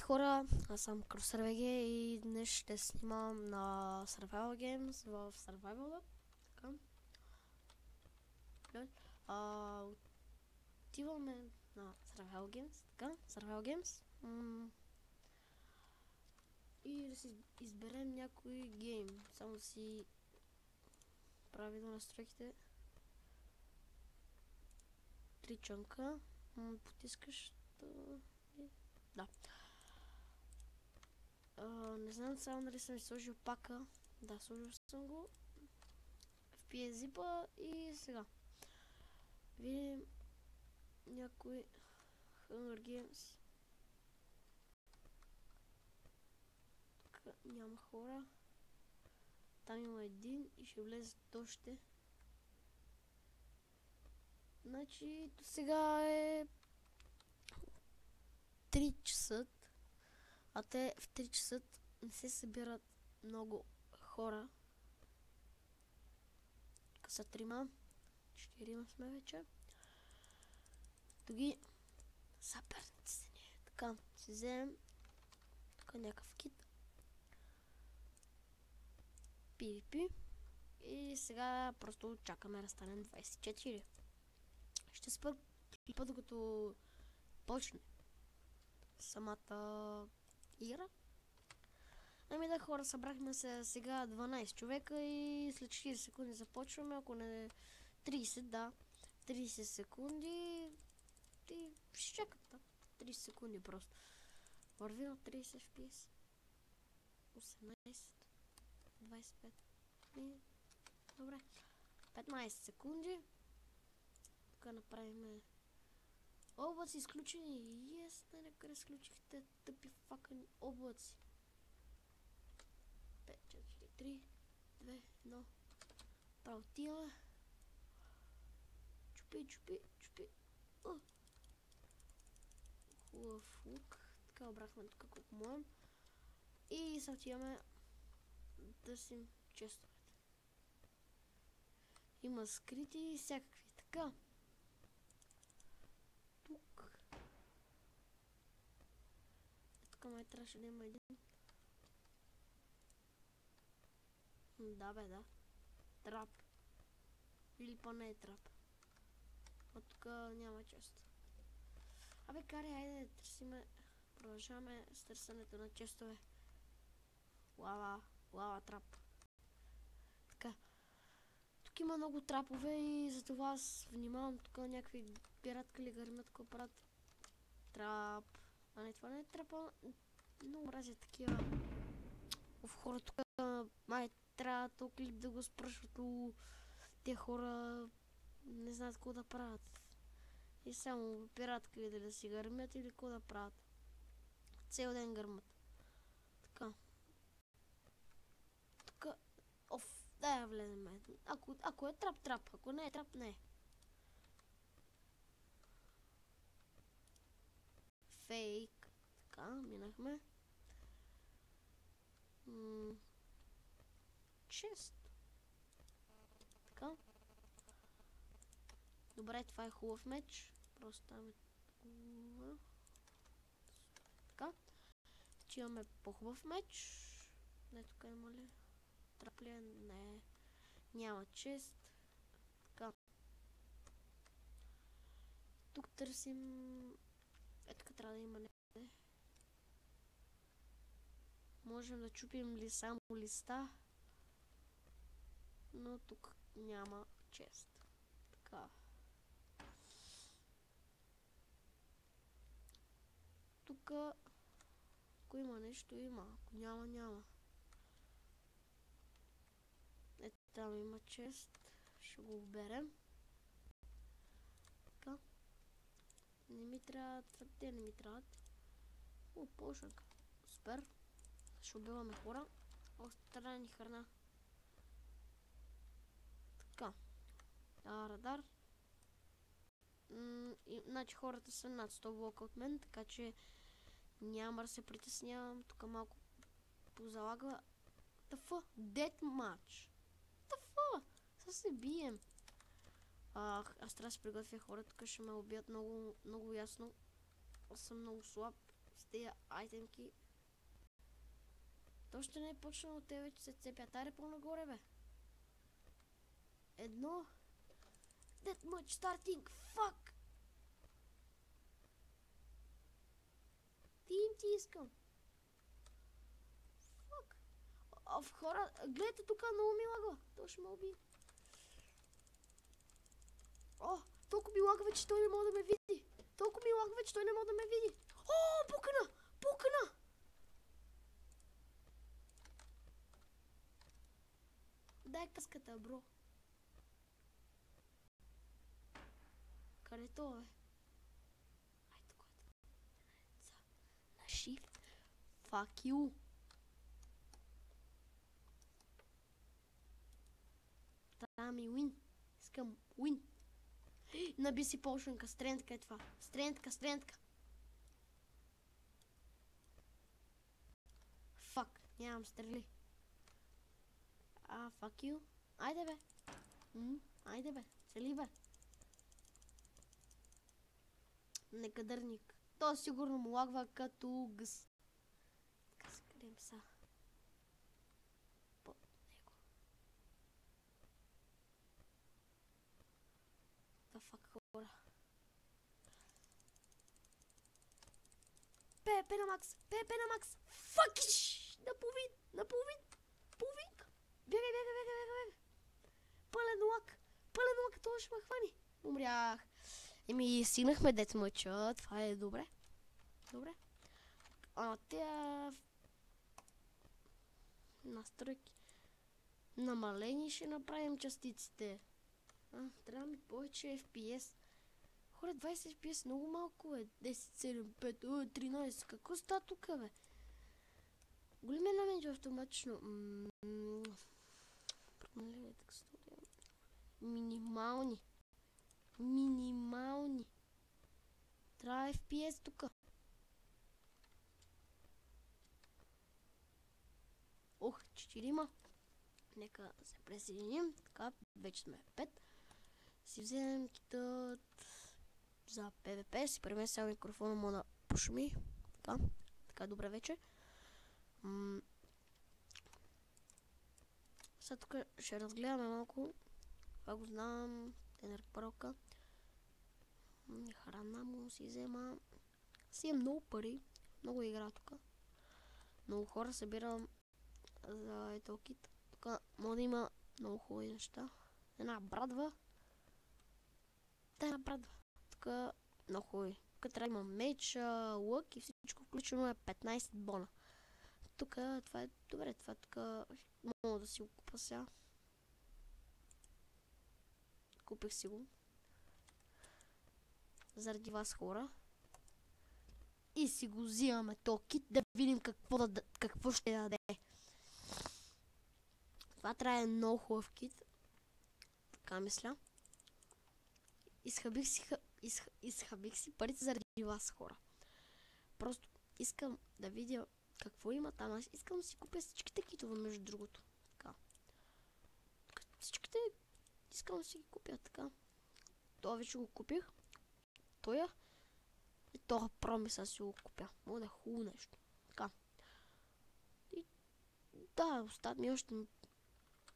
хора, аз съм CrossRVG и днес ще снимам на Survival Games в Survival. Така. Отиваме на Survival Games, така, Survival Games. И да си изберем някой гейм. Само да си правилно настройките. 3 чанка. Потискаш да. Не знам само дали съм сложил пака. Да, сложил съм го. FPS зипа и сега. Видим някой Hunger Games. Тук няма хора. Там има един и ще влезат още. Значи сега е 3 часа. А те в 3 часа не се събират много хора. Тук са 3-ма. 4 сме вече. Тоги съперниците ни. Така, си вземем тук някакъв кит. PvP. И сега просто чакаме да станем 24. Ще спра клипа докато почне самата игра. Ами да, хора, събрахме се сега 12 човека и след 40 секунди започваме, ако не 30, да, 30 секунди и ще чакат, да, 30 секунди просто. Върви на 30 FPS. 18, 25 и добре, 15 секунди. Тук направим облаци изключени. Yes, нека изключихте тъпи факани облаци. 5, 4, 3, 2, 1. Право отиваме. Чупи. Хубав лук. Така обрахме тук колко можем. И сега отиваме да търсим честовете. Има скрити и всякакви. Така. Тук. Тук май трябваше да има един. Да бе, да. Трап. Или поне е трап. А тук няма чест. Абе, карай, айде да търсиме. Продължаваме с търсенето на честове. Лава трап. Така. Тук има много трапове и затова аз внимавам. Тук някакви пиратка ли гърмят, ако правят трап. А не, това не е трапа. Много мразя такива. В хора тук май трябва този клип да го спрашват. Те хора не знаят какво да правят. И само пиратка ли да си гърмят или какво да правят. Цел ден гърмат. Така. Тук. Дай я влезем. Ако е трап. Ако не е трап, не е. Фейк. Така, минахме. Чест. Така. Добре, това е хубав меч. Просто там е хубава. Така. Че имаме по-хубав меч. Не, тук има ли? Траплия? Не. Няма чест. Така. Тук търсим... Тук трябва да има някъде. Можем да чупим ли само листа. Но тук няма чест. Така. Тук... Ако има нещо, има. Ако няма. Ето там има чест. Ще го оберем. Така. Не ми трябват. Те не ми трябват. Пошък. Супер. Ще убиваме хора. Още трябва да ни храна. Така. Радар. Значи хората са над 100 блока от мен, така че няма да се притеснявам. Тук малко позалагва. Тафа, дед матч. Тафа, сега се бием. Аз трябва да се приготвя, хора, тук ще ме убият много ясно. Аз съм много слаб. тия айтемки. То ще не е почнало, те вече се цепят. Аре по-нагоре, бе. Едно. That much starting. Fuck! Ти искам. Fuck. В хора, гледайте тук, много ми лагва. То ще ме уби. О, толкова ми лагва, че той не може да ме види. Толкова ми лагва, че той не може да ме види. О, пукана! Пукана! Дай каската, бро. Къде то, бе? Ай, тук е. На shift. Fuck you. Трябва ми win. Искам win. Наби си полшенка. Стрентка е това. Стрентка. Фак. Нямам стрели. Fuck you. Айде, бе. Айде, бе. Цели, бе. Некадърник. То сигурно му лагва като гъс. Така се къдем са. Под него. Да фак, хора. ПП на макс. Факиш! Наполовин. Половинка. Бягай. Пълен лак, това ще ме хвани. Умрях. Еми, стигнахме дет мъча. Това е добре. Тя настройки. Намалени ще направим частиците. Трябва ми повече FPS. Хора, 20 FPS много малко е. 10, 7, 5, 13. Какво става тук, бе? Големи елементи автоматично. Минимални. Трябва FPS тук. Ох, 4. Нека се присъединим. Така, вече сме 5. Си вземем китът за PvP. Си преместя микрофона му да пошуми. Така, добре вече. Сега тук ще разгледаме малко. Това го знам. Тенър парока. Храна му си взема. Си е много пари. Много игра тук. Много хора събирам за ето кит. Тук може да има много хубави неща. Една брадва. Тук много хубави. Тук трябва да има меч, лък и всичко включено е 15 бона. Тук това е добре. Това тук мога да си го купа сега. Купих си го. Заради вас, хора. И си го взимаме то кит да видим какво ще даде. Това трябва да е много хубав кит. Така мисля. Изхабих си парите заради вас, хора. Просто искам да видя какво има там. Аз искам да си купя всичките китове, между другото. Така. Всичките искам да си ги купя, така. Това вече го купих. Тоя. И това промисля си го купя. Мога да е хубаво нещо. Така. И да, остават ми още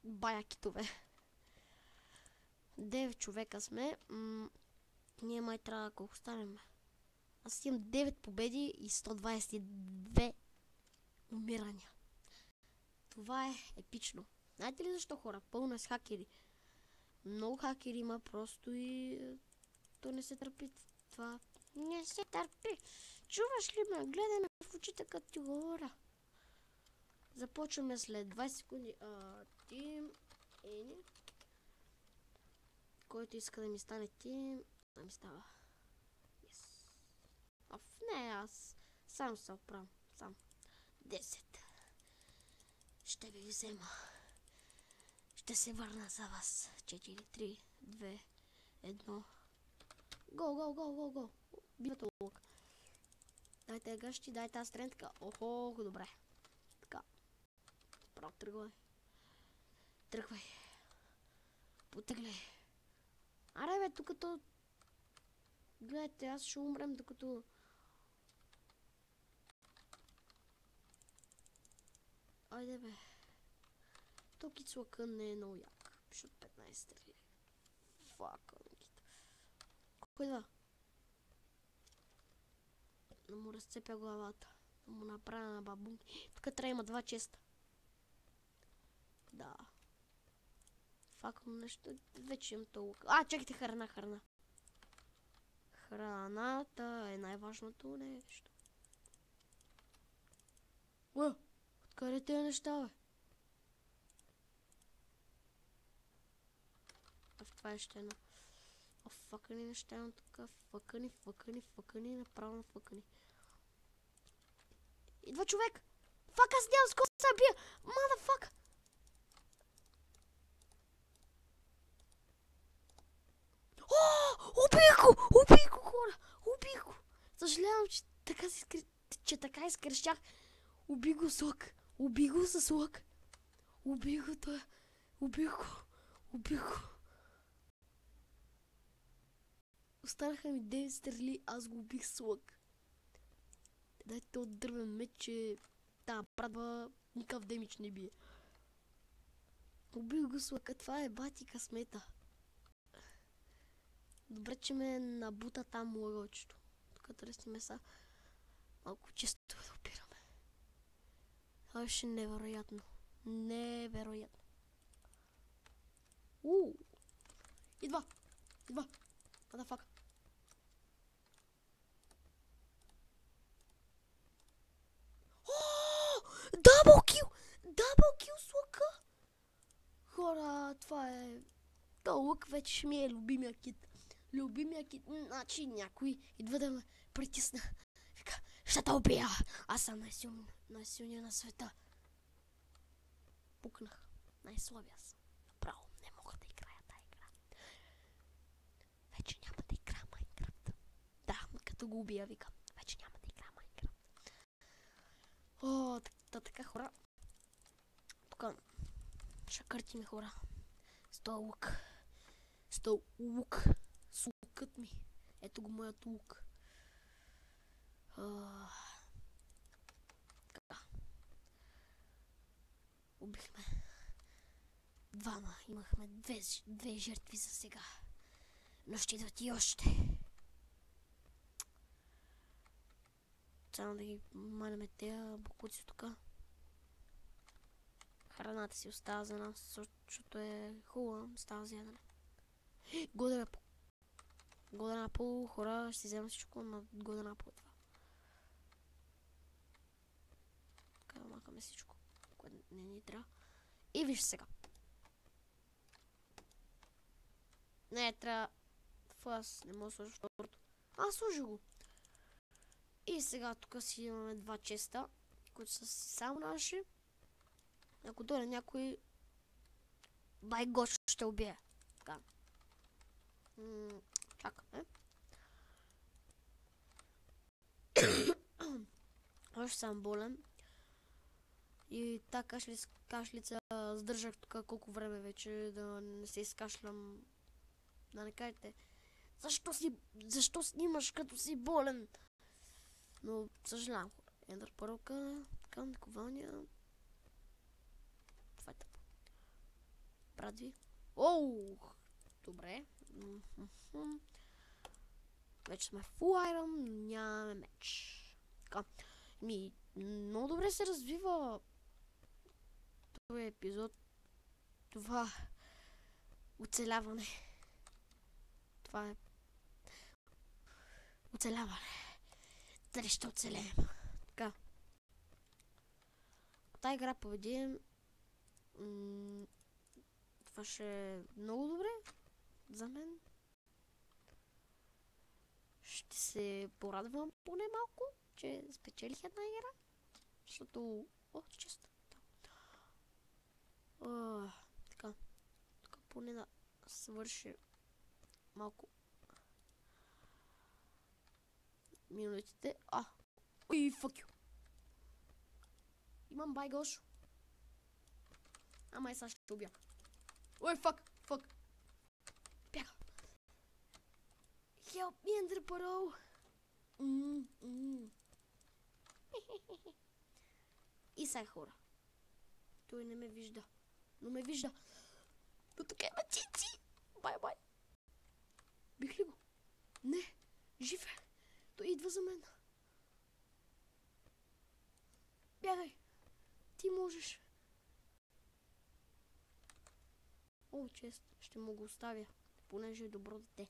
бая китове. 9 човека сме. Ние май трябва колко станем. Аз имам 9 победи и 122 умирания. Това е епично. Знаете ли защо, хора? Пълно е с хакери. Много хакери има просто и то не се търпи това. Не се търпи. Чуваш ли ме? Гледай ме в очите, като ти говоря. Започваме след 20 секунди. Тим Ени. Който иска да ми стане тим, да ми става. Yes. Не, аз сам се оправям. Сам. 10. Ще ви взема. Ще се върна за вас. 4, 3, 2, 1. Го. Бивате лук. Дайте гъщи, дайте тази стрентка. Охо, добре. Така. Право тръгвай. Потегляй. Аре бе, докато... Гледайте, аз ще умрем, докато... Айде бе. Токи цлака не е много як. Пише от 15 стрели. Фака, Никита. Кой да? Да му разцепя главата. Да му направя на бабунки. Тук трябва има 2 честа. Да. Факам нещо. Вече имам толкова. Чакайте, храна. Храната е най-важното нещо. Откъде тези неща, бе? В това е ще едно. Фъкани неща имам тук. Фъкани, направо фъкани. Идва човек! Фак, аз нямам с кого се бия! Мадафак! Убих го, хора! Убих го! Съжалявам, че така изкрещях. Убих го с лък. Убих го с лък. Убих го той. Убих го. Останаха ми 9 стрели, аз го убих с лък. Дайте от дървен меч, че тази прадва никакъв демидж не бие. Убих го с лъка, това е бати късмета. Добре, че ме набута там лъгълчето. Тук търсим меса. Малко често да опираме. Това беше невероятно. Невероятно. Идва. What the fuck? Дабл кил с лъка! Хора, това е... То лък вече ще ми е любимия кит. Значи някой идва да ме притисна. Вика, ще те убия! Аз съм най-силният на света. Пукнах. Най-слабия съм. Направо не мога да играя тази игра. Вече няма да играя Майнкрафт. Да, като го убия, вика. Вече няма да играя Майнкрафт. Така хора. Тук ще къртиме хора. С този лук. С лукът ми. Ето го моят лук. Така. Убихме. Двама. Имахме две жертви за сега. Но ще идват и още. Само да ги манеме тези бокуци тук. Храната си остава за нас, защото е хубава, става за ядене. Годен апъл, хора, ще си взема всичко на годен апъл това. Така, махаме всичко, което не ни трябва. И виж сега. Не, трябва... Фас, не мога да сложа второто. Сложи го. И сега тук си имаме 2 честа, които са само наши. Ако дойде някой... Бай Гош ще убие. Така. Чакаме. Още съм болен. И така кашлица сдържах тук колко време вече да не се изкашлям. Да не кажете. Защо снимаш като си болен? Но съжалявам. Ендър първка. Така, накования. Това е тъпо. Брадви. Добре. Вече сме full iron, нямаме меч. Така. Много добре се развива този епизод. Това оцеляване. Това е оцеляване. Дали ще оцелеем. Така. Та игра победим. Това ще е много добре за мен. Ще се порадвам поне малко, че спечелих една игра. Защото... често. Така. Тук поне да свърши малко минутите. Fuck you. Имам бай Гошо. Ама сега ще убия. Фак. Бяга. Help me, Ender Pearl. И сега хора. Той не ме вижда. Но ме вижда. Но тук има цици. Бай. Бих ли го? Не. Жив е. Той идва за мен. Бягай. Ти можеш. О, чест. Ще му го оставя. Понеже е добро дете.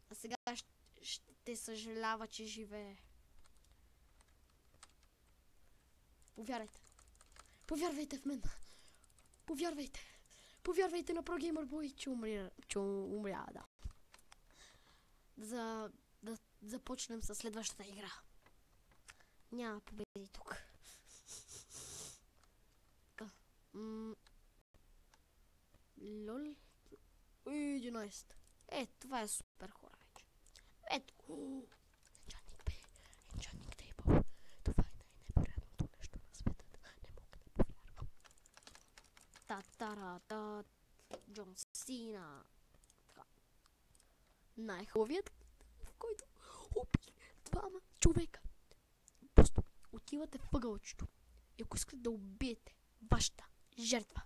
А сега ще съжалява, че живее. Повярвайте. Повярвайте в мен. Повярвайте. Повярвайте на ProGamerBoy, че умря, да. Да започнем с следващата игра. Няма победи тук. Лол. 11. Това е супер хора вече. Ето. Енчантник бе. Енчантник тейбъл. Това е най-невероятното нещо на света. Не мога да повярвам. Та-та-ра-та. Джон Сина. Най-хубавият, в който убили двама човека. Просто отивате в ъгълчето. И ако искате да убиете вашата жертва,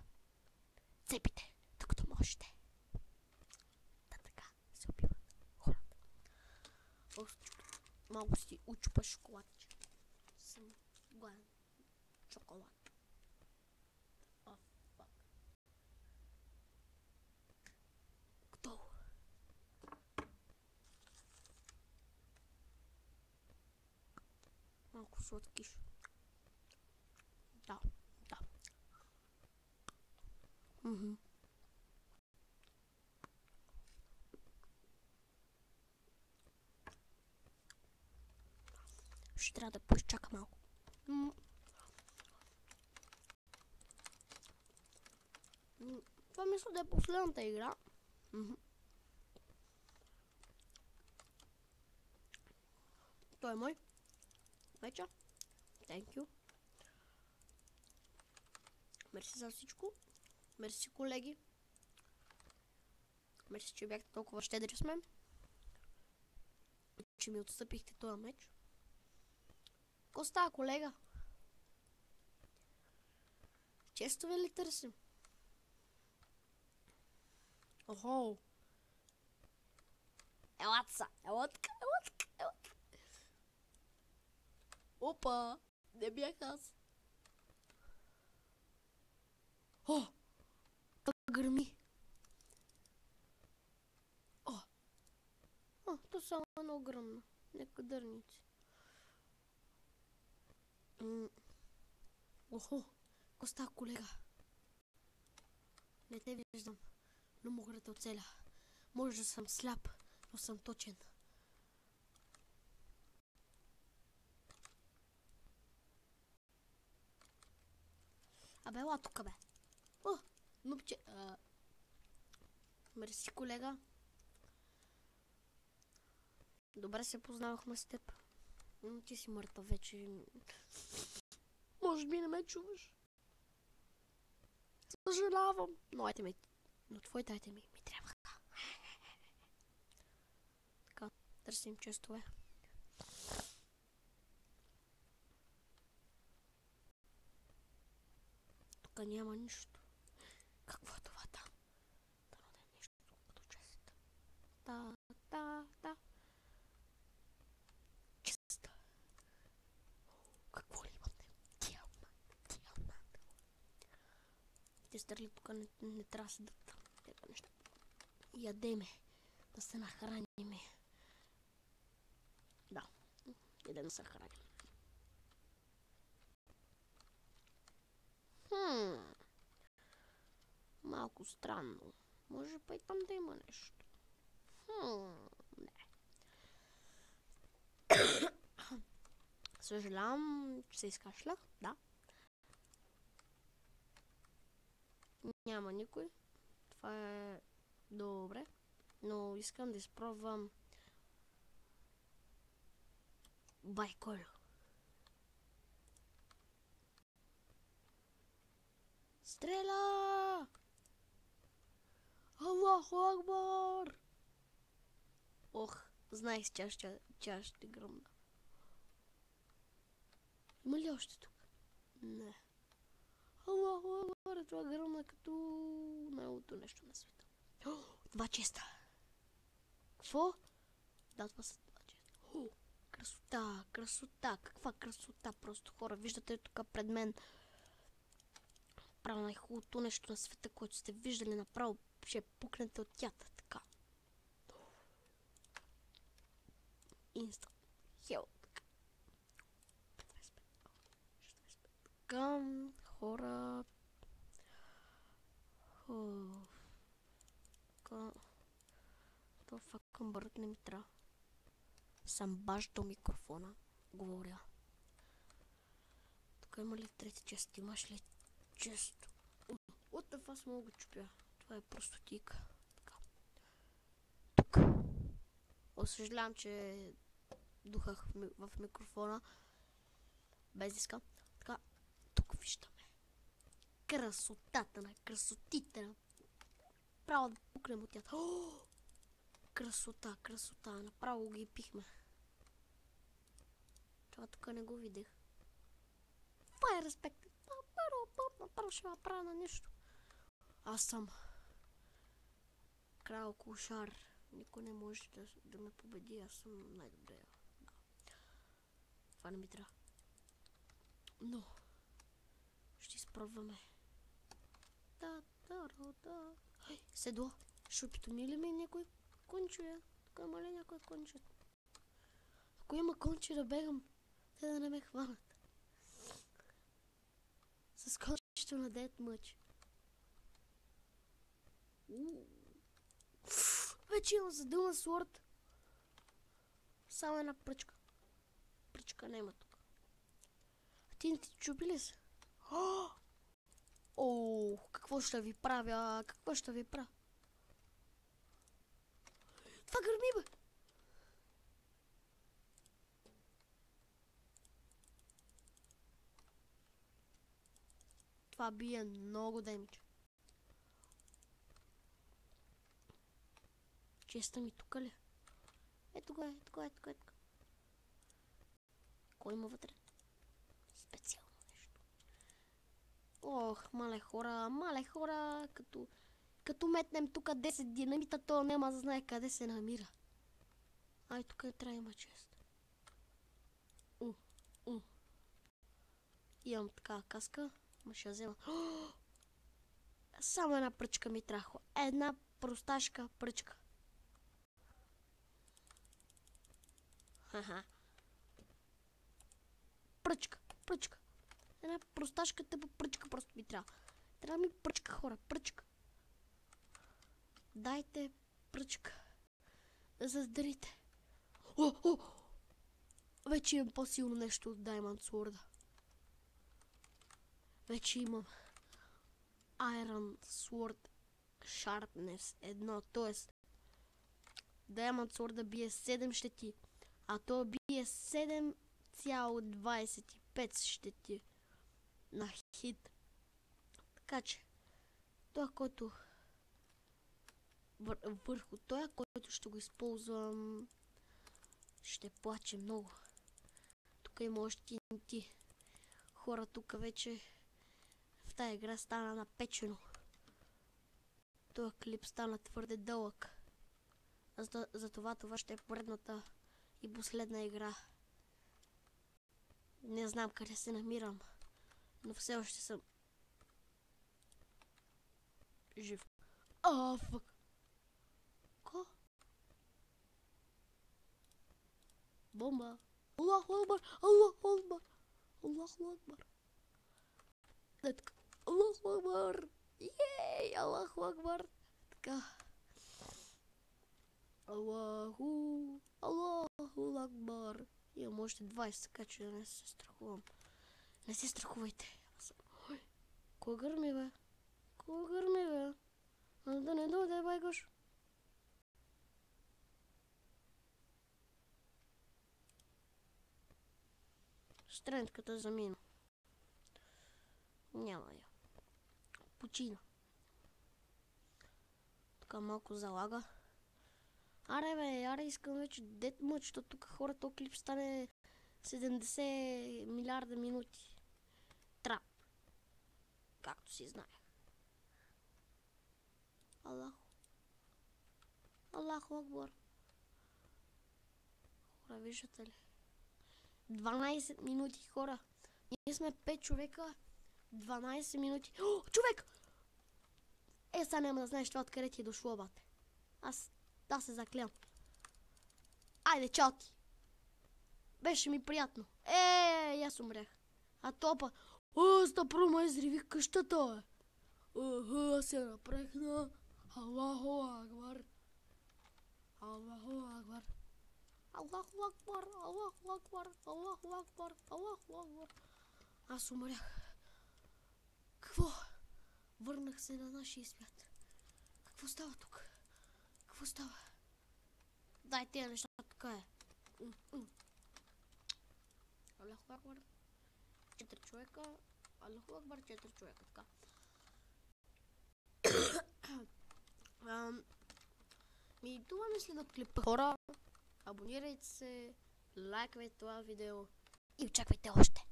цепите, докато можете. Така се убиват хората. Малко си учупа шоколадче. Съм гладен. Шоколад. Фак. Кто? Малко сладкиш. Да. Ще трябва да поизчака малко. Това мисля да е последната игра. Той е мой. Вече. Thank you. Мерси за всичко. Мерси, колеги. Мерси, че бяхте толкова щедри с мен. Че ми отстъпихте този меч. Ко става, колега? Често ви ли търсим? Охо! Елатса! Елатка! Опа! Не бях аз. О! Как гърми. То само едно гръмна. Нека дърници. Охо! Ко става, колега? Не те виждам, но мога да те оцеля. Може да съм сляп, но съм точен. Абе, ела тука, бе. О, нупче. Мерси, колега. Добре се познавахме с теб. Но ти си мъртъв вече. Може би не ме чуваш. Съжалявам. Но твоите айтеми ми трябваха. Така, търсим честове. Тук няма нищо. Какво е това там? Дано да е нещо като чест. Чест. Какво ли има в него? Диамант. Те стърли тук не трябва да седат. Тези неща. Ядеме. Да се нахраниме. Да. Идем да се храним. Малко странно. Може па и там да има нещо. Не. Съжалявам, че се изкашлях. Да. Няма никой. Това е добре. Но искам да изпробвам Байколо. Стреля! Аллаху Акбар! Ох, знаех, че ще гръмна. Има ли още тук? Не. Аллаху Акбар, това гръмна като най-лото нещо на света. 2 честа. Какво? Да, това са 2 честа. Красота, красота, каква красота, просто хора, виждате тук пред мен. Право най-хубавото нещо на света, което сте виждали, направо ще пукнете от тята, така. Инста. Хел. Така, хора. Това факъм бърт не ми трябва. Съм баш до микрофона. Говоря. Тук има ли трети чест? Имаш ли чест? От това аз мога да чупя. Това е просто тика. Така. Тук. Осъждавам, че духах в микрофона. Без диска. Така. Тук виждаме. Красотата на красотите на. Право да пукнем от тях. Красота, красота. Направо ги пихме. Това тук не го видях. Това е респект. Направо ще направя на нещо. Аз съм крал кошар. Никой не може да ме победи. Аз съм най-добре. Да. Това не ми трябва. Но ще изпробваме. Да. Седло. Шупито ли ми някой конче? Тук има ли някой конче? Ако има конче да бегам, те да не ме хванат. С кончето на дед мъч. Вече имам за дума сорт. Само една пръчка. Пръчка няма тук. А ти не ти чупи ли се? Какво ще ви правя? Какво ще ви правя? Това гърми, бе! Това бие много демидж. Честа ми тук ли? Ето го е. Кой има вътре? Специално нещо. Мале хора, като метнем тук 10 динамита, то няма да знае къде се намира. Ай, тук не трябва има чест. Имам така каска, ма ще взема. Само една пръчка ми трябва. Една просташка пръчка. Пръчка. Една просташка тъпа пръчка просто ми трябва. Трябва ми пръчка, хора, пръчка. Дайте пръчка. Заздарите. Вече имам по-силно нещо от Diamond Sword. Вече имам Iron Sword Sharpness 1, т.е. Diamond Sword бие 7 щети, а то бие 7,25 щети на хит. Така че, това, който върху това, който ще го използвам, ще плаче много. Тук има още TNT. Хора, тук вече в тази игра стана напечено. Този клип стана твърде дълъг. Затова това ще е поредната и последна игра. Не знам къде се намирам, но все още съм жив. Фък. Ко? Бомба. Аллаху Акбар. Аллаху Акбар. Аллаху Акбар. Ей, Аллаху Акбар. Така. Аллаху Акбар. Имам още 20, така че не се страхувам. Не се страхувайте. Кой гърми, бе? Да не дойде, байгаш. Стрентката замина. Няма я. Почина. Така малко залага. Аре искам вече дет мъч, защото тук хората този клип стане 70 милиарда минути. Трап. както си знаех. Аллаху Акбар. Хора, виждате ли? 12 минути, хора. Ние сме 5 човека. 12 минути. О, човек! Сега няма да знаеш това откъде ти е дошло, бате. Аз се заклям. Айде, чао ти. Беше ми приятно. Аз умрях. А топа. Стъпро ме изриви къщата, аз се напрехна. Аллаху Акбар. Аллаху Акбар. Аллаху Акбар. Аллаху Акбар. Аллаху Акбар. Аллаху Акбар. Аз умрях. Какво? Върнах се на нашия свят. Какво става тук? Какво става? Дай тези неща, така е. Аллаху Акбар. 4 човека. Аллаху Акбар, 4 човека. Така. Това мисля да клипа. Хора, абонирайте се, лайквайте това видео и очаквайте още.